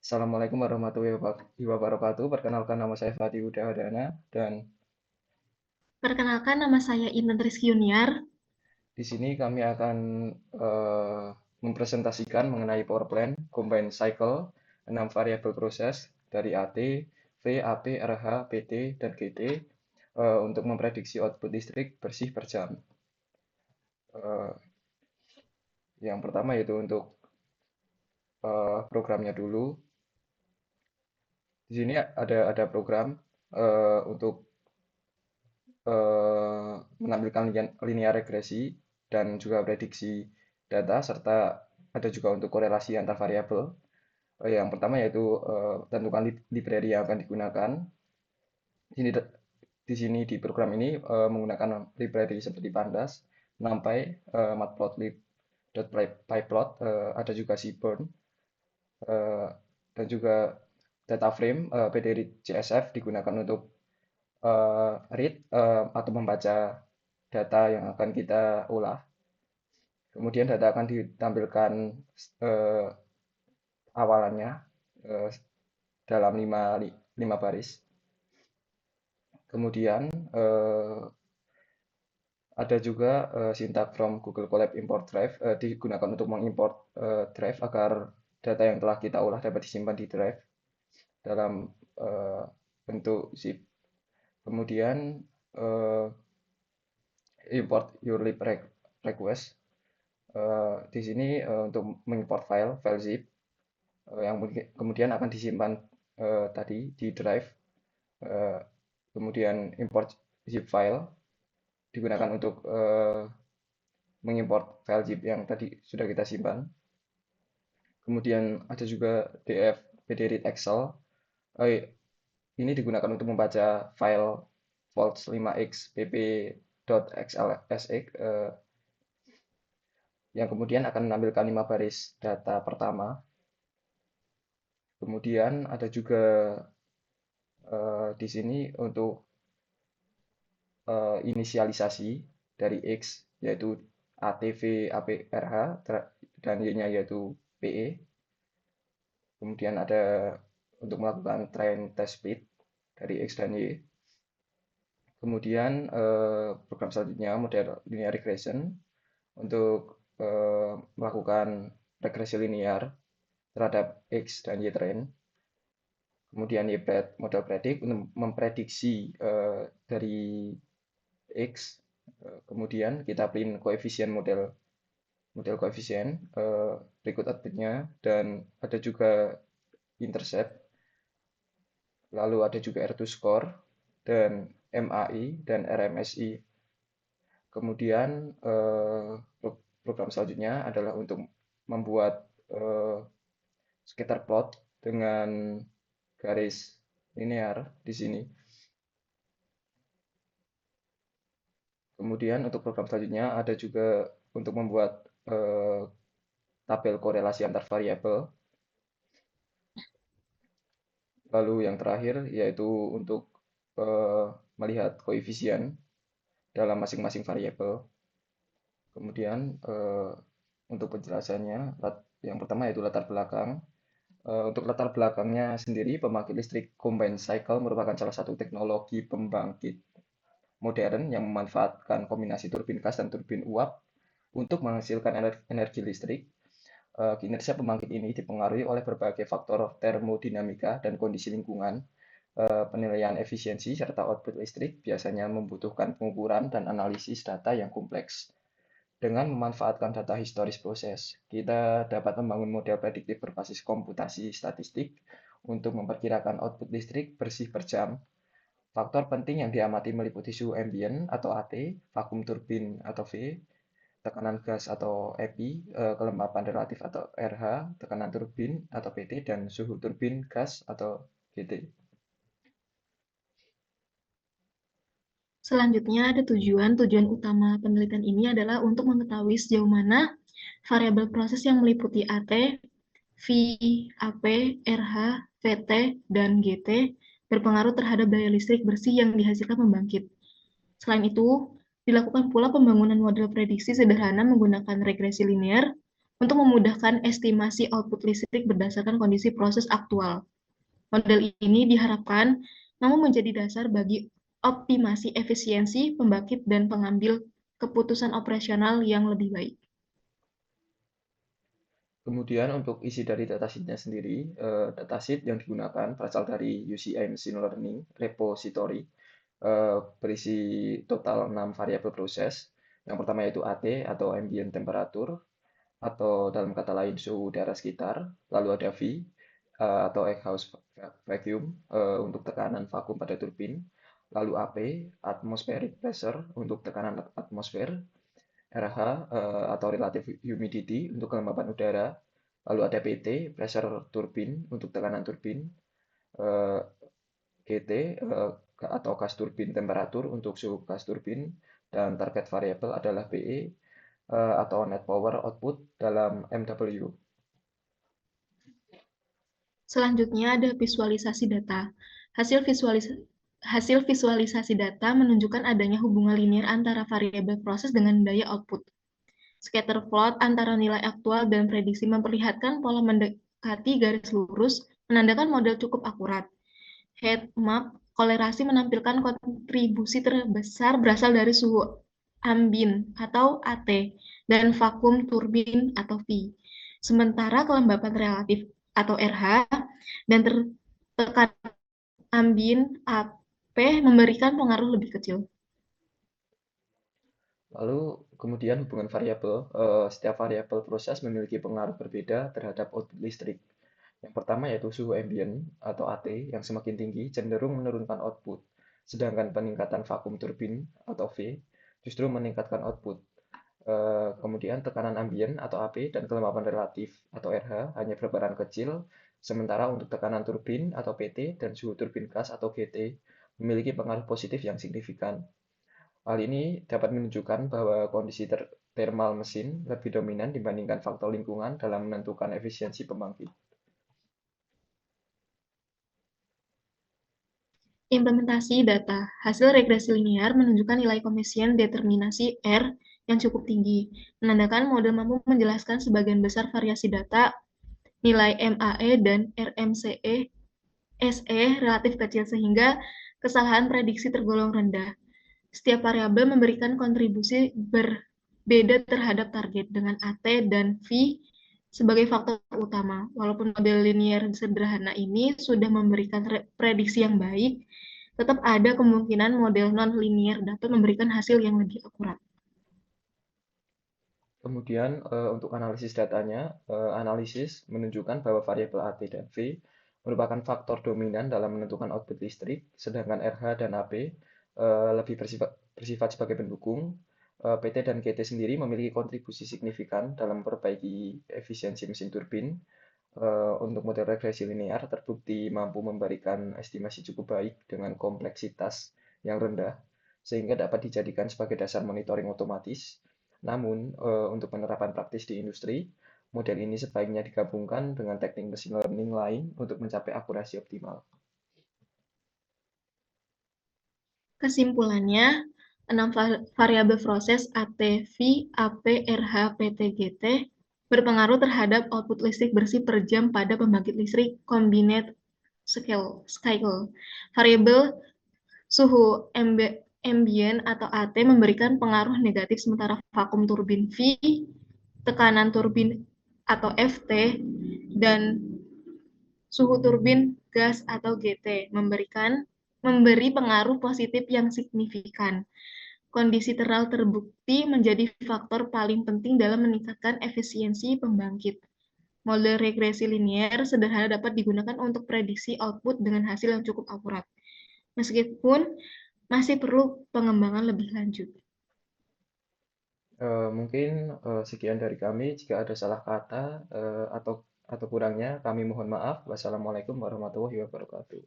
Assalamualaikum warahmatullahi wabarakatuh. Perkenalkan nama saya Fatih Udahadana dan Perkenalkan nama saya Intan Rizky Yuniar. di sini kami akan eh, mempresentasikan mengenai power plant combined cycle 6 variabel proses dari AT, V, AP, RH, PT, dan GT untuk memprediksi output listrik bersih per jam. Eh, yang pertama yaitu untuk programnya dulu. Di sini ada program untuk menampilkan linear regresi dan juga prediksi data serta ada juga untuk korelasi antar variabel. Yang pertama yaitu tentukan library yang akan digunakan. Di sini di sini di program ini menggunakan library seperti Pandas, NumPy, Matplotlib, .pyplot, ada juga Seaborn, eh, dan juga data frame PDRead CSF digunakan untuk read atau membaca data yang akan kita olah. Kemudian data akan ditampilkan eh, awalannya eh, dalam 5 baris. Kemudian ada juga syntax from Google Colab import drive digunakan untuk mengimport drive agar data yang telah kita olah dapat disimpan di drive dalam eh, bentuk zip. Kemudian eh, import your lib request. Di sini untuk mengimport file zip yang kemudian akan disimpan tadi di drive. Eh, Kemudian import zip file digunakan untuk mengimport file zip yang tadi sudah kita simpan. Kemudian ada juga df pdread excel. Ini digunakan untuk membaca file volts 5x pp.xlsx yang kemudian akan menampilkan 5 baris data pertama. Kemudian ada juga di sini untuk inisialisasi dari X yaitu ATV APRH dan Y-nya yaitu PE. Kemudian ada untuk melakukan train test speed dari X dan Y. Kemudian program selanjutnya model linear regression untuk melakukan regresi linear terhadap X dan Y train. Kemudian YPRED model predik untuk memprediksi dari X. Kemudian kita print koefisien model koefisien berikut outputnya dan ada juga intercept, lalu ada juga R2 score dan MAI dan RMSI. Kemudian program selanjutnya adalah untuk membuat scatter plot dengan garis linear di sini. Kemudian untuk program selanjutnya ada juga untuk membuat tabel korelasi antar variabel. Lalu yang terakhir yaitu untuk melihat koefisien dalam masing-masing variabel. Kemudian untuk penjelasannya, yang pertama yaitu latar belakang. Untuk latar belakangnya sendiri, pembangkit listrik combined cycle merupakan salah satu teknologi pembangkit modern yang memanfaatkan kombinasi turbin gas dan turbin uap untuk menghasilkan energi listrik. Kinerja pembangkit ini dipengaruhi oleh berbagai faktor termodinamika dan kondisi lingkungan. Penilaian efisiensi serta output listrik biasanya membutuhkan pengukuran dan analisis data yang kompleks. Dengan memanfaatkan data historis proses, kita dapat membangun model prediktif berbasis komputasi statistik untuk memperkirakan output listrik bersih per jam. Faktor penting yang diamati meliputi suhu ambient atau AT, vakum turbin atau V, tekanan gas atau EPI, kelembapan relatif atau RH, tekanan turbin atau PT, dan suhu turbin gas atau GT. Selanjutnya ada tujuan. Tujuan utama penelitian ini adalah untuk mengetahui sejauh mana variabel proses yang meliputi AT, V, AP, RH, VT, dan GT berpengaruh terhadap daya listrik bersih yang dihasilkan pembangkit. Selain itu, dilakukan pula pembangunan model prediksi sederhana menggunakan regresi linear untuk memudahkan estimasi output listrik berdasarkan kondisi proses aktual. Model ini diharapkan mampu menjadi dasar bagi optimasi efisiensi pembangkit dan pengambil keputusan operasional yang lebih baik. Kemudian untuk isi dari datasheet-nya sendiri, datasheet yang digunakan berasal dari UCI Machine Learning Repository, berisi total 6 variabel proses. Yang pertama yaitu AT atau ambient temperature, atau dalam kata lain suhu udara sekitar. Lalu ada V atau exhaust vacuum untuk tekanan vakum pada turbin. Lalu AP, atmospheric pressure untuk tekanan atmosfer. RH atau relative humidity untuk kelembapan udara. Lalu ada PT, pressure turbin untuk tekanan turbin. eh, GT atau gas turbin temperatur untuk suhu gas turbin. Dan target variable adalah BE atau net power output dalam MW. Selanjutnya ada visualisasi data. Hasil visualisasi Hasil visualisasi data menunjukkan adanya hubungan linear antara variabel proses dengan daya output. Scatter plot antara nilai aktual dan prediksi memperlihatkan pola mendekati garis lurus, menandakan model cukup akurat. Heat map kolerasi menampilkan kontribusi terbesar berasal dari suhu ambien atau AT dan vakum turbin atau V. Sementara kelembapan relatif atau RH dan tekanan ambien AP memberikan pengaruh lebih kecil. Lalu kemudian hubungan variabel, setiap variabel proses memiliki pengaruh berbeda terhadap output listrik. Yang pertama yaitu suhu ambient atau AT yang semakin tinggi cenderung menurunkan output, sedangkan peningkatan vakum turbin atau V justru meningkatkan output. Kemudian tekanan ambien atau AP dan kelembapan relatif atau RH hanya berperan kecil, sementara untuk tekanan turbin atau PT dan suhu turbin gas atau GT memiliki pengaruh positif yang signifikan. Hal ini dapat menunjukkan bahwa kondisi thermal mesin lebih dominan dibandingkan faktor lingkungan dalam menentukan efisiensi pembangkit. Implementasi data. Hasil regresi linear menunjukkan nilai koefisien determinasi R yang cukup tinggi, menandakan model mampu menjelaskan sebagian besar variasi data, nilai MAE dan RMCE SE relatif kecil sehingga kesalahan prediksi tergolong rendah. Setiap variabel memberikan kontribusi berbeda terhadap target dengan AT dan V sebagai faktor utama. Walaupun model linear sederhana ini sudah memberikan prediksi yang baik, tetap ada kemungkinan model non-linear dapat memberikan hasil yang lebih akurat. Kemudian untuk analisis datanya, analisis menunjukkan bahwa variabel AT dan V merupakan faktor dominan dalam menentukan output listrik, sedangkan RH dan AP lebih bersifat sebagai pendukung. PT dan GT sendiri memiliki kontribusi signifikan dalam memperbaiki efisiensi mesin turbin. Untuk model regresi linear terbukti mampu memberikan estimasi cukup baik dengan kompleksitas yang rendah, sehingga dapat dijadikan sebagai dasar monitoring otomatis. Namun, untuk penerapan praktis di industri, model ini sebaiknya digabungkan dengan teknik machine learning lain untuk mencapai akurasi optimal. Kesimpulannya, 6 variabel proses AT, V, AP, RH, PT, GT berpengaruh terhadap output listrik bersih per jam pada pembangkit listrik combined cycle. Variabel suhu ambient atau AT memberikan pengaruh negatif sementara vakum turbin V, tekanan turbin atau FT, dan suhu turbin gas atau GT memberi pengaruh positif yang signifikan. Kondisi terang terbukti menjadi faktor paling penting dalam meningkatkan efisiensi pembangkit. Model regresi linear sederhana dapat digunakan untuk prediksi output dengan hasil yang cukup akurat, meskipun masih perlu pengembangan lebih lanjut. Mungkin sekian dari kami. Jika ada salah kata atau kurangnya, kami mohon maaf. Wassalamualaikum warahmatullahi wabarakatuh.